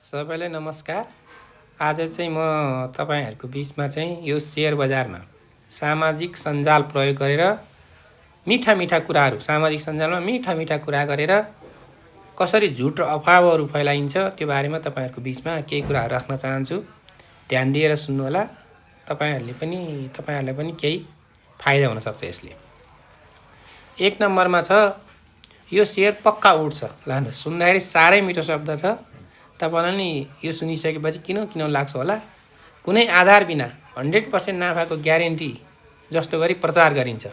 सबैलाई नमस्कार। आज चाहिँ म तपाईहरुको बीचमा चाहिँ यो शेयर बजारमा सामाजिक सञ्जाल प्रयोग गरेर मिठा मिठा कुराहरू सामाजिक सञ्जालमा मिठा मिठा कुरा गरेर कसरी झुट र अफवाहहरू फैलाइन्छ त्यो बारेमा तपाईहरुको बीचमा केही कुराहरू राख्न चाहन्छु। ध्यान दिएर सुन्नु होला। तपाईहरुलाई पनि केही फाइदा हुन सक्छ यसले। एक नम्बरमा छ यो शेयर पक्का उड्छ। लानु सुन्दाखेरि साह्रै मिठो शब्द छ। तपाईलाई नि यो सुनिसकेपछि किन लाग्छ होला। कुनै आधार बिना 100% नाफाको ग्यारेन्टी जस्तो गरी प्रचार गरिन्छ।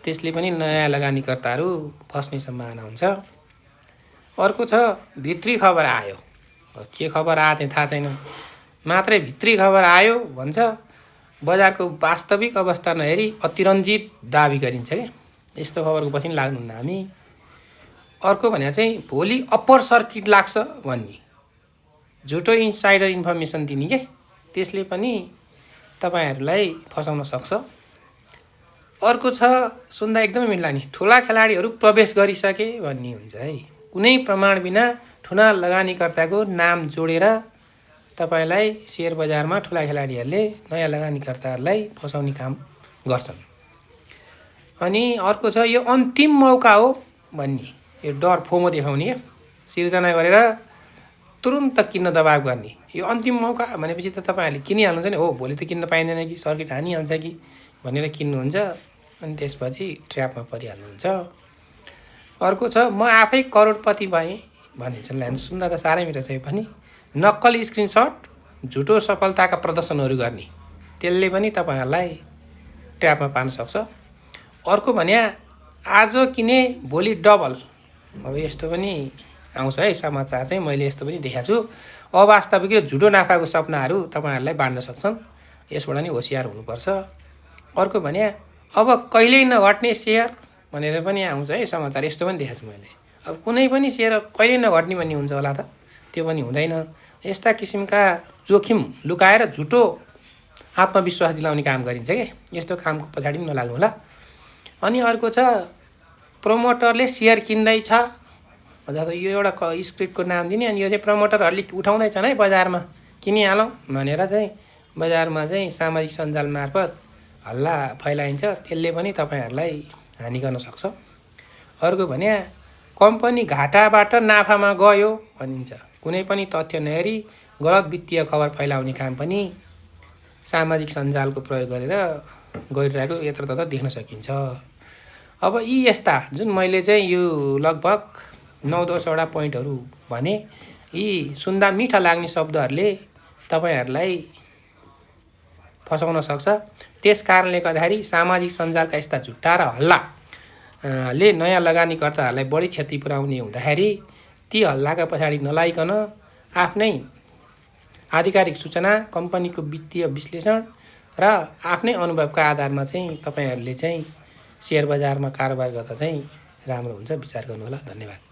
त्यसले पनि नयाँ लगानीकर्ताहरू फस्ने सम्भावना हुन्छ। अर्को छ भित्री खबर आयो। के खबर आयो चाहिँ थाहा छैन। मात्रै भित्री खबर आयो भन्छ। बजारको वास्तविक अवस्था नहेरी अतिरञ्जित दाबी गरिन्छ के। यस्तो खबरको पछि लाग्नुहुन्न हामी। अर्को भने चाहिँ भोलि अप्पर सर्किट लाग्छ भन्ने झुटो इनसाइडर इन्फर्मेसन दिने के। त्यसले पनि तपाईहरुलाई फसाउन सक्छ। अर्को छ सुन्दा एकदमै मिल्ला नि ठुला खेलाडीहरू प्रवेश गरिसके भन्ने हुन्छ है। कुनै प्रमाण बिना ठुला लगानीकर्ताको नाम जोडेर तपाईलाई शेयर बजारमा ठुला खेलाडीहरूले नयाँ लगानीकर्ताहरूलाई फसाउने काम गर्छन्। अनि अर्को छ यो अन्तिम मौका हो भन्ने यो डर फोमो देखाउने सिर्जना गरेर तुरुन्त किन्न दबाब गर्ने। यो अन्तिम मौका भनेपछि त तपाईहरुले किनिहाल्नुहुन्छ नि। हो भोलि त किन्न पाइँदैन कि सर्किट हानिहाल्छ कि भनेर किन्नुहुन्छ। अनि त्यसपछि ट्र्यापमा परिहाल्नुहुन्छ। अर्को छ म आफै करोडपति भएँ भनिन्छ। ल्यान सुन्दा त साह्रै मिठो छ यो पनि। नक्कली स्क्रिनशट झुटो सफलताका प्रदर्शनहरू गर्ने। त्यसले पनि तपाईहरुलाई ट्र्यापमा पार्न सक्छ। अर्को भन्या आज किने भोलि डबल। अब यस्तो पनि आउँछ है समाचार चाहिँ। मैले यस्तो पनि देखेको छु। अवास्तविक र झुटो नाफाको सपनाहरू तपाईहरुलाई बाँड्न सक्छन्। यसबाट नि होशियार हुनुपर्छ। अर्को भने अब कहिल्यै नघट्ने शेयर भनेर पनि आउँछ है समाचार। यस्तो पनि देखेको छु मैले। अब कुनै पनि शेयर कहिल्यै नघट्ने भन्ने हुन्छ होला त। त्यो पनि हुँदैन। यस्ता किसिमका जोखिम लुकाएर झुटो आत्मविश्वास दिलाउने काम गरिन्छ के। यस्तो कामको पछाडि पनि नलाग्नु होला। अनि अर्को छ प्रमोटरले शेयर किन्दैछ अथवा यो एउटा स्क्रिप्टको नाम दिने। अनि यो चाहिँ प्रमोटरहरूले उठाउँदैछन् है बजारमा किनिहालौँ भनेर चाहिँ बजारमा चाहिँ सामाजिक सञ्जाल मार्फत हल्ला फैलाइन्छ। त्यसले पनि तपाईहरुलाई हानि गर्न सक्छ। अर्को भने कम्पनी घाटाबाट नाफामा गयो भनिन्छ। कुनै पनि तथ्य नहेरी गलत वित्तीय खबर फैलाउने काम पनि सामाजिक सञ्जालको प्रयोग गरेर गरिरहेको यत्रतत्र देख्न सकिन्छ। अब यी यस्ता जुन मैले चाहिँ यो लगभग 9-10 वटा पोइन्टहरू भने यी सुन्दा मिठा लाग्ने शब्दहरूले तपाईहरुलाई फसाउन सक्छ। त्यस कारणले गर्दाखेरि सामाजिक सञ्जालका यस्ता झुट्टा र हल्ला ले नयाँ लगानीकर्ताहरूलाई बढी क्षति पुर्याउने हुँदाखेरि ती हल्लाका पछाडि नलागिकन आफ्नै आधिकारिक सूचना कम्पनीको वित्तीय विश्लेषण र आफ्नै अनुभवका आधारमा चाहिँ तपाईहरुले चाहिँ शेयर बजारमा कारोबार गर्दा चाहिँ राम्रो हुन्छ। विचार गर्नु होला। धन्यवाद।